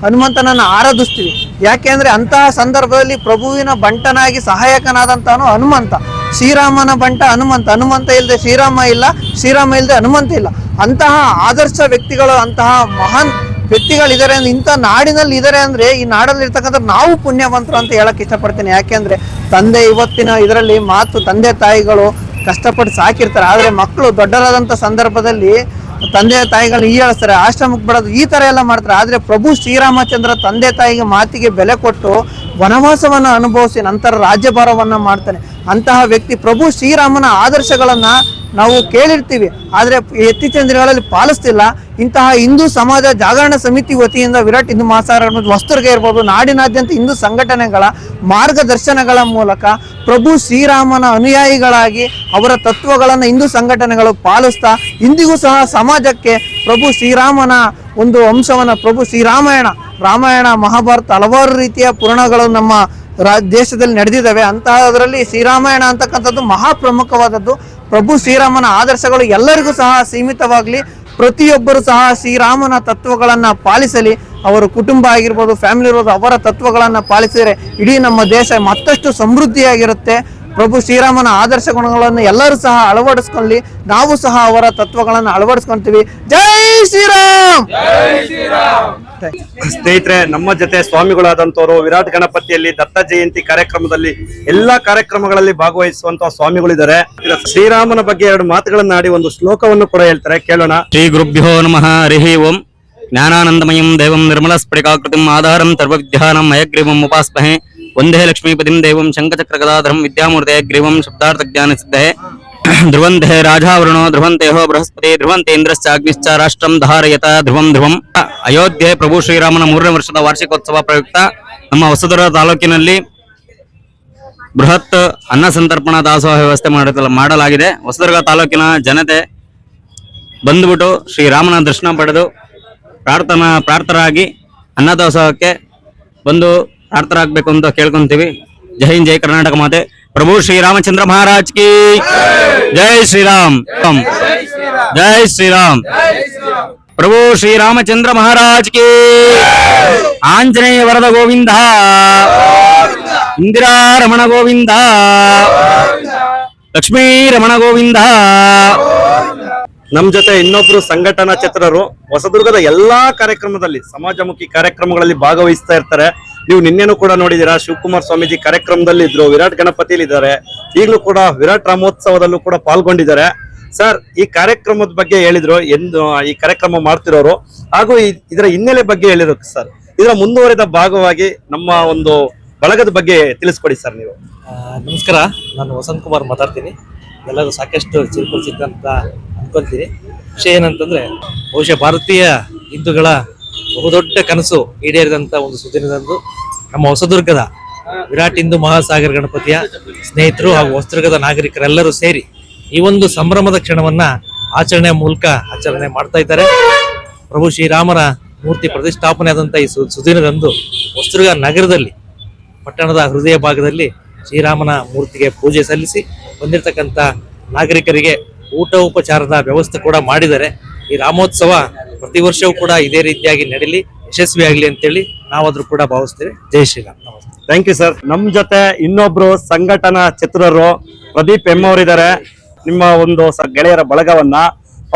ಹನುಮಂತನನ್ನು ಆರಾಧಿಸ್ತೀವಿ. ಯಾಕೆಂದರೆ ಅಂತಹ ಸಂದರ್ಭದಲ್ಲಿ ಪ್ರಭುವಿನ ಬಂಟನಾಗಿ ಸಹಾಯಕನಾದಂಥವನು ಹನುಮಂತ. ಶ್ರೀರಾಮನ ಬಂಟ ಹನುಮಂತ, ಹನುಮಂತ ಇಲ್ಲದೆ ಶ್ರೀರಾಮ ಇಲ್ಲ, ಶ್ರೀರಾಮ ಇಲ್ಲದೆ ಹನುಮಂತ ಇಲ್ಲ. ಅಂತಹ ಆದರ್ಶ ವ್ಯಕ್ತಿಗಳು, ಅಂತಹ ಮಹಾನ್ ವ್ಯಕ್ತಿಗಳಿದ್ದಾರೆ, ಇಂಥ ನಾಡಿನಲ್ಲಿ ಇದ್ದಾರೆ ಅಂದರೆ ಈ ನಾಡಲ್ಲಿ ಇರ್ತಕ್ಕಂಥ ನಾವು ಪುಣ್ಯವಂತರು ಅಂತ ಹೇಳಕ್ಕೆ ಇಷ್ಟಪಡ್ತೀನಿ. ಯಾಕೆಂದರೆ ತಂದೆ ಇವತ್ತಿನ ಇದರಲ್ಲಿ ಮಾತು, ತಂದೆ ತಾಯಿಗಳು ಕಷ್ಟಪಟ್ಟು ಸಾಕಿರ್ತಾರೆ, ಆದರೆ ಮಕ್ಕಳು ದೊಡ್ಡರಾದಂಥ ಸಂದರ್ಭದಲ್ಲಿ ತಂದೆ ತಾಯಿಗಳು ಹೀಯಾಳಿಸ್ತಾರೆ, ಆಶ್ರಮಕ್ಕೆ ಬಿಡೋದು, ಈ ಥರ ಎಲ್ಲ ಮಾಡ್ತಾರೆ. ಆದರೆ ಪ್ರಭು ಶ್ರೀರಾಮಚಂದ್ರ ತಂದೆ ತಾಯಿಗೆ ಮಾತಿಗೆ ಬೆಲೆ ಕೊಟ್ಟು ವನವಾಸವನ್ನು ಅನುಭವಿಸಿ ನಂತರ ರಾಜ್ಯಭಾರವನ್ನು ಮಾಡ್ತಾನೆ. ಅಂತಹ ವ್ಯಕ್ತಿ ಪ್ರಭು ಶ್ರೀರಾಮನ ಆದರ್ಶಗಳನ್ನು ನಾವು ಕೇಳಿರ್ತೀವಿ, ಆದರೆ ಇತ್ತೀಚಿನ ದಿನಗಳಲ್ಲಿ ಪಾಲಿಸ್ತಿಲ್ಲ. ಇಂತಹ ಹಿಂದೂ ಸಮಾಜ ಜಾಗರಣ ಸಮಿತಿ ವತಿಯಿಂದ ವಿರಾಟ್ ಹಿಂದೂ ಮಹಾಸಾಗರ ಹೊಸದುರ್ಗ ಇರ್ಬೋದು, ನಾಡಿನಾದ್ಯಂತ ಹಿಂದೂ ಸಂಘಟನೆಗಳ ಮಾರ್ಗದರ್ಶನಗಳ ಮೂಲಕ ಪ್ರಭು ಶ್ರೀರಾಮನ ಅನುಯಾಯಿಗಳಾಗಿ ಅವರ ತತ್ವಗಳನ್ನು ಹಿಂದೂ ಸಂಘಟನೆಗಳು ಪಾಲಿಸ್ತಾ ಇಂದಿಗೂ ಸಹ ಸಮಾಜಕ್ಕೆ ಪ್ರಭು ಶ್ರೀರಾಮನ ಒಂದು ಅಂಶವನ್ನು, ಪ್ರಭು ರಾಮಾಯಣ ಮಹಾಭಾರತ ಹಲವಾರು ರೀತಿಯ ಪುರಾಣಗಳು ನಮ್ಮ ದೇಶದಲ್ಲಿ ನಡೆದಿದ್ದಾವೆ. ಅಂತಹದರಲ್ಲಿ ಶ್ರೀರಾಮಾಯಣ ಅಂತಕ್ಕಂಥದ್ದು ಮಹಾಪ್ರಮುಖವಾದದ್ದು. ಪ್ರಭು ಶ್ರೀರಾಮನ ಆದರ್ಶಗಳು ಎಲ್ಲರಿಗೂ ಸಹ ಸೀಮಿತವಾಗಲಿ, ಪ್ರತಿಯೊಬ್ಬರು ಸಹ ಶ್ರೀರಾಮನ ತತ್ವಗಳನ್ನು ಪಾಲಿಸಲಿ. ಅವರ ಕುಟುಂಬ ಆಗಿರ್ಬೋದು, ಫ್ಯಾಮಿಲಿ ಇರ್ಬೋದು, ಅವರ ತತ್ವಗಳನ್ನು ಪಾಲಿಸಿದರೆ ಇಡೀ ನಮ್ಮ ದೇಶ ಮತ್ತಷ್ಟು ಸಮೃದ್ಧಿಯಾಗಿರುತ್ತೆ. ಪ್ರಭು ಶ್ರೀರಾಮನ ಆದರ್ಶ ಗುಣಗಳನ್ನು ಎಲ್ಲರೂ ಸಹ ಅಳವಡಿಸ್ಕೊಳ್ಳಿ, ನಾವು ಸಹ ಅವರ ತತ್ವಗಳನ್ನು ಅಳವಡಿಸ್ಕೊಂತೀವಿ. ಜೈ ಶ್ರೀರಾಮ್. ಸ್ನೇಹಿತರೆ, ನಮ್ಮ ಜೊತೆ ಸ್ವಾಮಿಗಳಾದಂತವರು ವಿರಾಟ್ ಗಣಪತಿಯಲ್ಲಿ ದತ್ತ ಜಯಂತಿ ಕಾರ್ಯಕ್ರಮದಲ್ಲಿ ಎಲ್ಲಾ ಕಾರ್ಯಕ್ರಮಗಳಲ್ಲಿ ಭಾಗವಹಿಸುವಂತಹ ಸ್ವಾಮಿಗಳಿದ್ದಾರೆ. ಶ್ರೀರಾಮನ ಬಗ್ಗೆ 2 ಮಾತುಗಳನ್ನ ಆಡಿ ಒಂದು ಶ್ಲೋಕವನ್ನು ಕೂಡ ಹೇಳ್ತಾರೆ, ಕೇಳೋಣ. ಶ್ರೀ ಗುರುಭ್ಯೋ ನಮಃ. ಹರಿ ಓಂ. ಜ್ಞಾನಾನಂದಮಯಂ ದೇವಂ ನಿರ್ಮಲಸ್ಫಟಿಕಾಕೃತಿಂ ಆಧಾರಂ ಸರ್ವವಿದ್ಯಾನಾಂ ಹಯಗ್ರೀವಂ ಉಪಾಸ್ಮಹೇ. ವಂದೇ ಲಕ್ಷ್ಮೀಪತಿಂ ದೇವಂ ಶಂಖಚಕ್ರಗದಾಧರಂ ವಿದ್ಯಾಮೂರ್ತೆ ಗ್ರೀವಂ ಶಬ್ದಾರ್ಥಜ್ಞಾನ ಸಿದ್ಧೇ. ಧ್ರುವಂತೆ ರಾಜಾವೃಣೋ ಧ್ರುವಂತೇಹೋ ಬೃಹಸ್ಪತಿ ಧ್ರುವಂತೇಂದ್ರಶ್ಚಾಗ್ನಿಶ್ಚ ರಾಷ್ಟ್ರಂ ಧಾರಯತ ಧ್ರುವಂ. ಅಯೋಧ್ಯೆ ಪ್ರಭು ಶ್ರೀರಾಮನ 3ನೇ ವರ್ಷದ ವಾರ್ಷಿಕೋತ್ಸವ ಪ್ರಯುಕ್ತ ನಮ್ಮ ಹೊಸದುರ್ಗ ತಾಲೂಕಿನಲ್ಲಿ ಬೃಹತ್ ಅನ್ನ ಸಂತರ್ಪಣಾ ದಾಸೋಹ ವ್ಯವಸ್ಥೆ ಮಾಡಲಾಗಿದೆ. ಹೊಸದುರ್ಗ ತಾಲೂಕಿನ ಜನತೆ ಬಂದುಬಿಟ್ಟು ಶ್ರೀರಾಮನ ದರ್ಶನ ಪಡೆದು ಪ್ರಾರ್ಥರಾಗಿ ಅನ್ನದಾಸೋಹಕ್ಕೆ ಬಂದು ಪ್ರಾರ್ಥರಾಗಬೇಕು ಅಂತ ಕೇಳ್ಕೊಂತೀವಿ. ಜೈ ಹಿಂದ್, ಜೈ ಕರ್ನಾಟಕ ಮಾತೆ. ಪ್ರಭು ಶ್ರೀರಾಮಚಂದ್ರ ಮಹಾರಾಜ್ ಕಿ ಜೈ. ಶ್ರೀರಾಮ್ ಜೈ ಶ್ರೀರಾಮ್. ಪ್ರಭು ಶ್ರೀರಾಮಚಂದ್ರ ಮಹಾರಾಜ್ ಕಿ. ಆಂಜನೇಯ ವರದ ಗೋವಿಂದ, ಇಂದಿರಾ ರಮಣ ಗೋವಿಂದ, ಲಕ್ಷ್ಮೀ ರಮಣ ಗೋವಿಂದ. ನಮ್ ಜೊತೆ ಇನ್ನೊಬ್ರು ಸಂಘಟನಾ ಚಿತ್ರರು ಹೊಸದುರ್ಗದ ಎಲ್ಲಾ ಕಾರ್ಯಕ್ರಮದಲ್ಲಿ, ಸಮಾಜಮುಖಿ ಕಾರ್ಯಕ್ರಮಗಳಲ್ಲಿ ಭಾಗವಹಿಸ್ತಾ ಇರ್ತಾರೆ. ನೀವು ನಿನ್ನೆನೂ ಕೂಡ ನೋಡಿದೀರಾ, ಶಿವಕುಮಾರ್ ಸ್ವಾಮೀಜಿ ಕಾರ್ಯಕ್ರಮದಲ್ಲಿ ಇದ್ರು, ವಿರಾಟ್ ಗಣಪತಿಯಲ್ಲಿ ಇದ್ದಾರೆ, ಈಗಲೂ ಕೂಡ ವಿರಾಟ್ ರಾಮೋತ್ಸವದಲ್ಲೂ ಕೂಡ ಪಾಲ್ಗೊಂಡಿದ್ದಾರೆ. ಸರ್, ಈ ಕಾರ್ಯಕ್ರಮದ ಬಗ್ಗೆ ಹೇಳಿದ್ರು, ಎಂದು ಈ ಕಾರ್ಯಕ್ರಮ ಮಾಡ್ತಿರೋರು, ಹಾಗೂ ಇದರ ಹಿನ್ನೆಲೆ ಬಗ್ಗೆ ಹೇಳಿದ್ರು ಸರ್. ಇದರ ಮುಂದುವರಿದ ಭಾಗವಾಗಿ ನಮ್ಮ ಒಂದು ಬಳಗದ ಬಗ್ಗೆ ತಿಳಿಸ್ಕೊಡಿ ಸರ್ ನೀವು. ನಮಸ್ಕಾರ, ನಾನು ವಸಂತ್ ಕುಮಾರ್ ಮಾತಾಡ್ತೀನಿ. ಎಲ್ಲರೂ ಸಾಕಷ್ಟು ಚಿರುಪರಿಚಿತ ಅಂತ ಅನ್ಕೊಂತೀನಿ. ವಿಷಯ ಏನಂತಂದ್ರೆ, ಬಹುಶಃ ಭಾರತೀಯ ಹಿಂದೂಗಳ ಬಹುದೊಡ್ಡ ಕನಸು ಈಡೇರಿದಂತ ಒಂದು ಸುದಿನದಂದು ನಮ್ಮ ಹೊಸದುರ್ಗದ ವಿರಾಟ್ ಹಿಂದೂ ಮಹಾಸಾಗರ ಗಣಪತಿಯ ಸ್ನೇಹಿತರು ಹಾಗೂ ಹೊಸದುರ್ಗದ ನಾಗರಿಕರೆಲ್ಲರೂ ಸೇರಿ ಈ ಒಂದು ಸಂಭ್ರಮದ ಕ್ಷಣವನ್ನ ಆಚರಣೆಯ ಮೂಲಕ ಆಚರಣೆ ಮಾಡ್ತಾ ಇದ್ದಾರೆ. ಪ್ರಭು ಶ್ರೀರಾಮನ ಮೂರ್ತಿ ಪ್ರತಿಷ್ಠಾಪನೆ ಆದಂತ ಈ ಸುದಿನದಂದು ಹೊಸದುರ್ಗ ನಗರದಲ್ಲಿ ಪಟ್ಟಣದ ಹೃದಯ ಭಾಗದಲ್ಲಿ ಶ್ರೀರಾಮನ ಮೂರ್ತಿಗೆ ಪೂಜೆ ಸಲ್ಲಿಸಿ ಬಂದಿರತಕ್ಕಂಥ ನಾಗರಿಕರಿಗೆ ಊಟ ಉಪಚಾರದ ವ್ಯವಸ್ಥೆ ಕೂಡ ಮಾಡಿದ್ದಾರೆ. ಈ ರಾಮೋತ್ಸವ ಪ್ರತಿ ವರ್ಷವೂ ಕೂಡ ಇದೇ ರೀತಿಯಾಗಿ ನಡೀಲಿ, ಯಶಸ್ವಿಯಾಗಲಿ ಅಂತೇಳಿ ನಾವಾದ್ರೂ ಕೂಡ ಭಾವಿಸ್ತೇವೆ. ಜೈ ಶ್ರೀರಾಮ್. ನಮಸ್ತೆ. Thank you sir. ನಮ್ ಜೊತೆ ಇನ್ನೊಬ್ರು ಸಂಘಟನಾ ಚಿತ್ರರು ಪ್ರದೀಪ್ ಎಂ ಅವರಿದ್ದಾರೆ. ನಿಮ್ಮ ಒಂದು ಗೆಳೆಯರ ಬಳಗವನ್ನ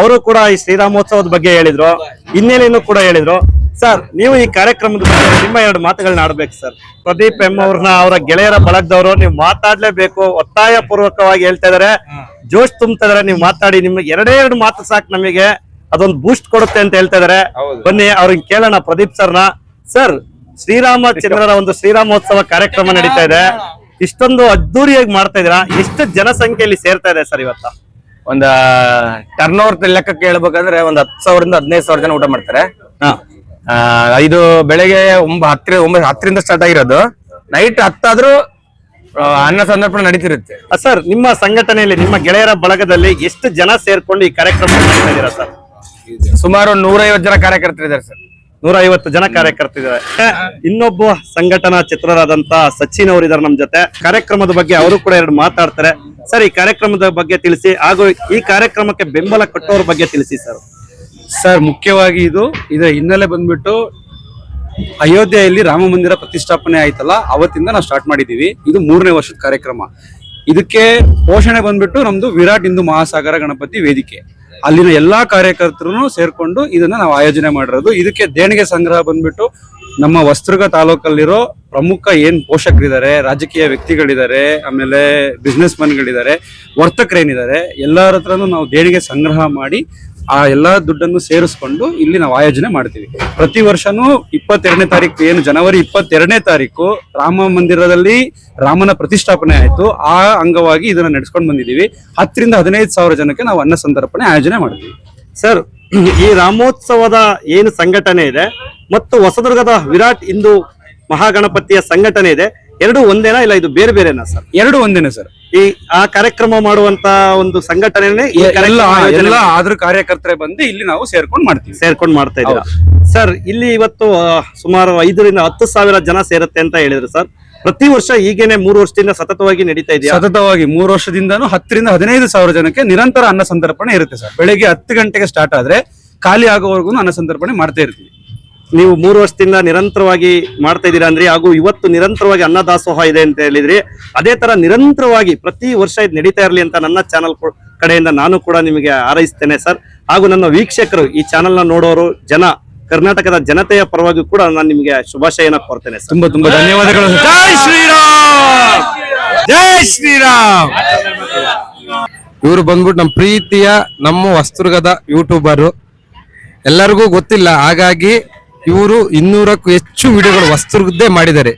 ಅವರು ಕೂಡ ಈ ಶ್ರೀರಾಮೋತ್ಸವದ ಬಗ್ಗೆ ಹೇಳಿದ್ರು, ಹಿನ್ನೆಲೆಯನ್ನು ಕೂಡ ಹೇಳಿದ್ರು. ಸರ್ ನೀವು ಈ ಕಾರ್ಯಕ್ರಮದ ಬಗ್ಗೆ ನಿಮ್ಮ 2 ಮಾತುಗಳನ್ನ ಆಡ್ಬೇಕು ಸರ್. ಪ್ರದೀಪ್ ಎಂ ಅವ್ರನ್ನ ಅವರ ಗೆಳೆಯರ ಬಳಗದವರು ನೀವು ಮಾತಾಡ್ಲೇಬೇಕು, ಒತ್ತಾಯ ಪೂರ್ವಕವಾಗಿ ಹೇಳ್ತಾ ಇದಾರೆ, ಜೋಶ್ ತುಂಬ್ತಾ ಇದಾರೆ. ನೀವು ಮಾತಾಡಿ, ನಿಮ್ಗೆ 2 ಮಾತು ಸಾಕು, ನಮಗೆ ಅದೊಂದು ಬೂಸ್ಟ್ ಕೊಡುತ್ತೆ ಅಂತ ಹೇಳ್ತಾ ಇದಾರೆ. ಬನ್ನಿ ಅವ್ರಿಗೆ ಕೇಳೋಣ ಪ್ರದೀಪ್ ಸರ್ನ. ಸರ್, ಶ್ರೀರಾಮಚಂದ್ರರ ಒಂದು ಶ್ರೀರಾಮೋತ್ಸವ ಕಾರ್ಯಕ್ರಮ ನಡೀತಾ ಇದೆ, ಇಷ್ಟೊಂದು ಅದ್ದೂರಿಯಾಗಿ ಮಾಡ್ತಾ ಇದೀರಾ. ಎಷ್ಟು ಜನಸಂಖ್ಯೆಯಲ್ಲಿ ಸೇರ್ತಾ ಇದೆ ಸರ್ ಇವತ್ತ? ಒಂದ್ ಟರ್ನ್ ಓವರ್ ಲೆಕ್ಕಕ್ಕೆ ಹೇಳ್ಬೇಕಂದ್ರೆ ಒಂದ್ 10,000 ರಿಂದ 15,000 ಜನ ಊಟ ಮಾಡ್ತಾರೆ. ಇದು ಬೆಳಗ್ಗೆ 10ರಿಂದ ಸ್ಟಾರ್ಟ್ ಆಗಿರೋದು, ನೈಟ್ 10 ಆದ್ರೂ ಅನ್ನ ಸಂದರ್ಪಣೆ ನಡೀತಿರುತ್ತೆ. ಸರ್, ನಿಮ್ಮ ಸಂಘಟನೆಯಲ್ಲಿ ನಿಮ್ಮ ಗೆಳೆಯರ ಬಳಗದಲ್ಲಿ ಎಷ್ಟು ಜನ ಸೇರ್ಕೊಂಡು ಈ ಕಾರ್ಯಕ್ರಮ ಮಾಡ್ತಾ ಇದ್ದೀರಾ ಸರ್? ಸುಮಾರು 150 ಜನ ಕಾರ್ಯಕರ್ತರಿದ್ದಾರೆ ಸರ್. 150 ಜನ ಕಾರ್ಯಕರ್ತರಿದ್ದಾರೆ. ಇನ್ನೊಬ್ಬ ಸಂಘಟನಾ ಚಿತ್ರರಾದಂತ ಸಚಿನ್ ಅವರು ಇದಾರೆ ನಮ್ಮ ಜೊತೆ. ಕಾರ್ಯಕ್ರಮದ ಬಗ್ಗೆ ಅವರು ಕೂಡ 2 ಮಾತಾಡ್ತಾರೆ. ಸರ್, ಈ ಕಾರ್ಯಕ್ರಮದ ಬಗ್ಗೆ ತಿಳಿಸಿ, ಹಾಗೂ ಈ ಕಾರ್ಯಕ್ರಮಕ್ಕೆ ಬೆಂಬಲ ಕೊಟ್ಟವ್ರ ಬಗ್ಗೆ ತಿಳಿಸಿ ಸರ್. ಸರ್, ಮುಖ್ಯವಾಗಿ ಇದರ ಹಿನ್ನೆಲೆ ಬಂದ್ಬಿಟ್ಟು ಅಯೋಧ್ಯೆಯಲ್ಲಿ ರಾಮ ಮಂದಿರ ಪ್ರತಿಷ್ಠಾಪನೆ ಆಯ್ತಲ್ಲ, ಅವತ್ತಿಂದ ನಾವು ಸ್ಟಾರ್ಟ್ ಮಾಡಿದೀವಿ. ಇದು 3ನೇ ವರ್ಷದ ಕಾರ್ಯಕ್ರಮ. ಇದಕ್ಕೆ ಪೋಷಣೆ ಬಂದ್ಬಿಟ್ಟು ನಮ್ದು ವಿರಾಟ್ ಹಿಂದೂ ಮಹಾಸಾಗರ ಗಣಪತಿ ವೇದಿಕೆ, ಅಲ್ಲಿನ ಎಲ್ಲಾ ಕಾರ್ಯಕರ್ತರು ಸೇರ್ಕೊಂಡು ಇದನ್ನ ನಾವು ಆಯೋಜನೆ ಮಾಡಿರೋದು. ಇದಕ್ಕೆ ದೇಣಿಗೆ ಸಂಗ್ರಹ ಬಂದ್ಬಿಟ್ಟು ನಮ್ಮ ಹೊಸದುರ್ಗ ತಾಲೂಕಲ್ಲಿರೋ ಪ್ರಮುಖ ಪೋಷಕರಿದ್ದಾರೆ, ರಾಜಕೀಯ ವ್ಯಕ್ತಿಗಳಿದ್ದಾರೆ, ಆಮೇಲೆ ಬಿಸ್ನೆಸ್ ಮನ್ಗಳಿದ್ದಾರೆ, ವರ್ತಕರೇನಿದ್ದಾರೆ, ಎಲ್ಲರ ಹತ್ರನೂ ನಾವು ದೇಣಿಗೆ ಸಂಗ್ರಹ ಮಾಡಿ ಆ ಎಲ್ಲಾ ದುಡ್ಡನ್ನು ಸೇರಿಸ್ಕೊಂಡು ಇಲ್ಲಿ ನಾವು ಆಯೋಜನೆ ಮಾಡ್ತೀವಿ. ಪ್ರತಿ ವರ್ಷನೂ 22ನೇ ತಾರೀಕು ಜನವರಿ 22ನೇ ತಾರೀಕು ರಾಮ ಮಂದಿರದಲ್ಲಿ ರಾಮನ ಪ್ರತಿಷ್ಠಾಪನೆ ಆಯ್ತು. ಆ ಅಂಗವಾಗಿ ಇದನ್ನ ನಡೆಸ್ಕೊಂಡು ಬಂದಿದ್ದೀವಿ. 10 ರಿಂದ 15,000 ಜನಕ್ಕೆ ನಾವು ಅನ್ನ ಸಂತರ್ಪಣೆ ಆಯೋಜನೆ ಮಾಡ್ತೀವಿ. ಸರ್, ಈ ರಾಮೋತ್ಸವದ ಏನು ಸಂಘಟನೆ ಇದೆ ಮತ್ತು ಹೊಸದುರ್ಗದ ವಿರಾಟ್ ಹಿಂದೂ ಮಹಾಗಣಪತಿಯ ಸಂಘಟನೆ ಇದೆ, 2 ಒಂದೇನಾ, ಇಲ್ಲ ಇದು ಬೇರೆ ಬೇರೆನಾ ಸರ್? 2 ಒಂದೇನೆ ಸರ್. ಆ ಕಾರ್ಯಕ್ರಮ ಮಾಡುವಂತ ಒಂದು ಸಂಘಟನೆ ಎಲ್ಲ ಆದ್ರ ಕಾರ್ಯಕರ್ತರೇ ಬಂದು ಇಲ್ಲಿ ನಾವು ಸೇರ್ಕೊಂಡು ಮಾಡ್ತಾ ಇದ್ದೀರಾ ಸರ್. ಇಲ್ಲಿ ಇವತ್ತು ಸುಮಾರು 5 ರಿಂದ 10,000 ಜನ ಸೇರುತ್ತೆ ಅಂತ ಹೇಳಿದ್ರು ಸರ್. ಪ್ರತಿ ವರ್ಷ ಹೀಗೇನೆ 3 ವರ್ಷದಿಂದ ಸತತವಾಗಿ ನಡೀತಾ ಇದೆಯಾ? ಸತತವಾಗಿ 3 ವರ್ಷದಿಂದನೂ 10 ರಿಂದ 15,000 ಜನಕ್ಕೆ ನಿರಂತರ ಅನ್ನ ಸಂತರ್ಪಣೆ ಇರುತ್ತೆ ಸರ್. ಬೆಳಿಗ್ಗೆ 10 ಗಂಟೆಗೆ ಸ್ಟಾರ್ಟ್ ಆದ್ರೆ ಖಾಲಿ ಆಗೋವರೆಗೂ ಅನ್ನ ಸಂತರ್ಪಣೆ ಮಾಡ್ತಾ ಇರ್ತೀವಿ. ನೀವು 3 ವರ್ಷದಿಂದ ನಿರಂತರವಾಗಿ ಮಾಡ್ತಾ ಇದ್ದೀರಾ ಅಂದ್ರಿ, ಹಾಗೂ ಇವತ್ತು ನಿರಂತರವಾಗಿ ಅನ್ನದಾಸೋಹ ಇದೆ ಅಂತ ಹೇಳಿದ್ರಿ. ಅದೇ ತರ ನಿರಂತರವಾಗಿ ಪ್ರತಿ ವರ್ಷ ಇದು ನಡೀತಾ ಇರಲಿ ಅಂತ ನನ್ನ ಚಾನಲ್ ಕಡೆಯಿಂದ ನಾನು ಕೂಡ ನಿಮಗೆ ಹಾರೈಸ್ತೇನೆ ಸರ್. ಹಾಗೂ ನನ್ನ ವೀಕ್ಷಕರು, ಈ ಚಾನಲ್ ನ ನೋಡೋರು ಜನ, ಕರ್ನಾಟಕದ ಜನತೆಯ ಪರವಾಗಿ ಕೂಡ ನಾನು ನಿಮಗೆ ಶುಭಾಶಯನ ಕೋರ್ತೇನೆ ಸರ್. ತುಂಬಾ ಧನ್ಯವಾದಗಳು. ಜೈ ಶ್ರೀರಾಮ್, ಜೈ ಶ್ರೀರಾಮ್. ಇವರು ಬಂದ್ಬಿಟ್ಟು ನಮ್ಮ ಪ್ರೀತಿಯ ನಮ್ಮ ಹೊಸದುರ್ಗದ ಯೂಟ್ಯೂಬರ್, ಎಲ್ಲರಿಗೂ ಗೊತ್ತಿಲ್ಲ. ಹಾಗಾಗಿ ಇವರು 200ಕ್ಕೂ ಹೆಚ್ಚು ವಿಡಿಯೋಗಳು ಹೊಸದುರ್ಗದ್ದೇ ಮಾಡಿದ್ದಾರೆ.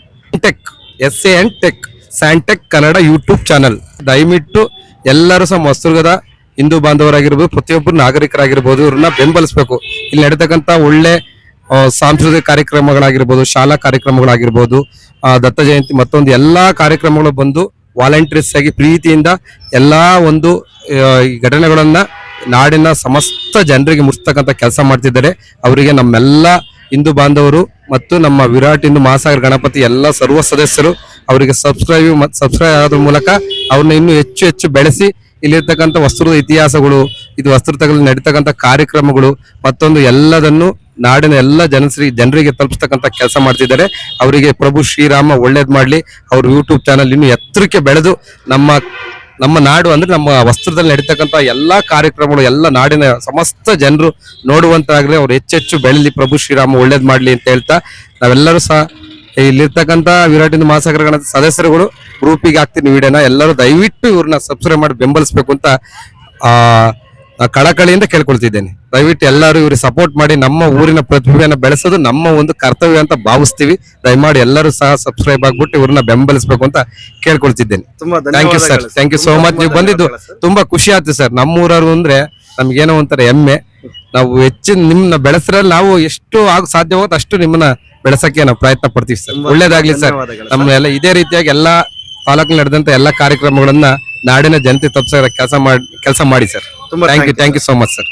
Tech Santech Kannada YouTube channel. ದಯವಿಟ್ಟು ಎಲ್ಲರೂ ಸಹ ಹೊಸದುರ್ಗದ ಹಿಂದೂ ಬಾಂಧವರಾಗಿರ್ಬೋದು, ಪ್ರತಿಯೊಬ್ಬರು ನಾಗರಿಕರಾಗಿರ್ಬೋದು, ಇವ್ರನ್ನ ಬೆಂಬಲಿಸಬೇಕು. ಇಲ್ಲಿ ನಡೆತಕ್ಕಂಥ ಒಳ್ಳೆ ಸಾಂಸ್ಕೃತಿಕ ಕಾರ್ಯಕ್ರಮಗಳಾಗಿರ್ಬೋದು, ಶಾಲಾ ಕಾರ್ಯಕ್ರಮಗಳಾಗಿರ್ಬೋದು, ದತ್ತ ಜಯಂತಿ ಮತ್ತೊಂದು ಎಲ್ಲಾ ಕಾರ್ಯಕ್ರಮಗಳು ಬಂದು ವಾಲಂಟಿಯರ್ಸ್ ಆಗಿ ಪ್ರೀತಿಯಿಂದ ಎಲ್ಲಾ ಒಂದು ಘಟನೆಗಳನ್ನ ನಾಡಿನ ಸಮಸ್ತ ಜನರಿಗೆ ಮುಟ್ಟಿಸ್ತಕ್ಕಂಥ ಕೆಲಸ ಮಾಡ್ತಿದ್ದಾರೆ. ಅವರಿಗೆ ನಮ್ಮೆಲ್ಲ ಹಿಂದೂ ಬಾಂಧವರು ಮತ್ತು ನಮ್ಮ ವಿರಾಟ್ ಹಿಂದೂ ಮಹಾಸಾಗರ ಗಣಪತಿ ಎಲ್ಲ ಸರ್ವ ಸದಸ್ಯರು ಅವರಿಗೆ ಸಬ್ಸ್ಕ್ರೈಬ್ ಆಗೋದ್ರ ಮೂಲಕ ಅವ್ರನ್ನ ಇನ್ನೂ ಹೆಚ್ಚು ಬೆಳೆಸಿ ಇಲ್ಲಿರ್ತಕ್ಕಂಥ ವಸ್ತುದ ಇತಿಹಾಸಗಳು, ಇದು ವಸ್ತುತಗಳಲ್ಲಿ ನಡೀತಕ್ಕಂಥ ಕಾರ್ಯಕ್ರಮಗಳು ಮತ್ತೊಂದು ಎಲ್ಲದನ್ನು ನಾಡಿನ ಎಲ್ಲ ಜನರಿಗೆ ತಲುಪಿಸ್ತಕ್ಕಂಥ ಕೆಲಸ ಮಾಡ್ತಿದ್ದಾರೆ. ಅವರಿಗೆ ಪ್ರಭು ಶ್ರೀರಾಮ ಒಳ್ಳೇದ್ ಮಾಡ್ಲಿ. ಅವ್ರ ಯೂಟ್ಯೂಬ್ ಚಾನಲ್ ಇನ್ನು ಎತ್ತರಕ್ಕೆ ಬೆಳೆದು ನಮ್ಮ ನಾಡು ಅಂದ್ರೆ ನಮ್ಮ ವಸ್ತ್ರದಲ್ಲಿ ನಡೀತಕ್ಕಂಥ ಎಲ್ಲಾ ಕಾರ್ಯಕ್ರಮಗಳು ಎಲ್ಲ ನಾಡಿನ ಸಮಸ್ತ ಜನರು ನೋಡುವಂತಾಗ್ಲಿ, ಅವ್ರು ಹೆಚ್ಚು ಬೆಳಲಿ, ಪ್ರಭು ಶ್ರೀರಾಮ ಒಳ್ಳೇದ್ ಮಾಡ್ಲಿ ಅಂತ ಹೇಳ್ತಾ ನಾವೆಲ್ಲರೂ ಸಹ ಇಲ್ಲಿರ್ತಕ್ಕಂಥ ವಿರಾಟ್ ಹಿಂದೂ ಮಹಾಸಾಗರ ಗಣಪತಿ ಸದಸ್ಯರುಗಳು ಗ್ರೂಪಿಗೆ ಹಾಕ್ತೀನಿ ವಿಡಿಯೋನ. ಎಲ್ಲರೂ ದಯವಿಟ್ಟು ಇವ್ರನ್ನ ಸಬ್ಸ್ಕ್ರೈಬ್ ಮಾಡಿ ಬೆಂಬಲಿಸಬೇಕು ಅಂತ ಕಳಕಳಿಯಿಂದ ಕೇಳ್ಕೊಳ್ತಿದ್ದೇನೆ. ದಯವಿಟ್ಟು ಎಲ್ಲರೂ ಇವ್ರಿಗೆ ಸಪೋರ್ಟ್ ಮಾಡಿ ನಮ್ಮ ಊರಿನ ಪ್ರತಿಭೆಯನ್ನು ಬೆಳೆಸೋದು ನಮ್ಮ ಒಂದು ಕರ್ತವ್ಯ ಅಂತ ಭಾವಿಸ್ತೀವಿ. ದಯಮಾಡಿ ಎಲ್ಲರೂ ಸಹ ಸಬ್ಸ್ಕ್ರೈಬ್ ಆಗ್ಬಿಟ್ಟು ಇವ್ರನ್ನ ಬೆಂಬಲಿಸಬೇಕು ಅಂತ ಕೇಳ್ಕೊಳ್ತಿದ್ದೇನೆ. Thank you sir, thank you so much. ನೀವು ಬಂದಿದ್ದು ತುಂಬಾ ಖುಷಿ ಆಯ್ತು ಸರ್. ನಮ್ಮೂರವರು ಅಂದ್ರೆ ನಮ್ಗೇನೋ ಒಂಥರ ಹೆಮ್ಮೆ. ನಾವು ಹೆಚ್ಚಿನ ನಿಮ್ಮನ್ನ ಬೆಳೆಸ್ರಲ್ಲಿ ನಾವು ಎಷ್ಟು ಸಾಧ್ಯವಾಗುತ್ತೆ ಅಷ್ಟು ನಿಮ್ಮನ್ನ ಬೆಳೆಸಕ್ಕೆ ನಾವು ಪ್ರಯತ್ನ ಪಡ್ತೀವಿ ಸರ್. ಒಳ್ಳೇದಾಗ್ಲಿ ಸರ್. ನಮ್ಮ ಎಲ್ಲ ಇದೇ ರೀತಿಯಾಗಿ ಎಲ್ಲಾ ತಾಲೂಕಿನಲ್ಲಿ ನಡೆದಂತ ಎಲ್ಲಾ ಕಾರ್ಯಕ್ರಮಗಳನ್ನ ನಾಡಿನ ಜನತೆ ತಪ್ಪಿಸೋ ಕೆಲಸ ಮಾಡಿ sir. Thank you so much sir.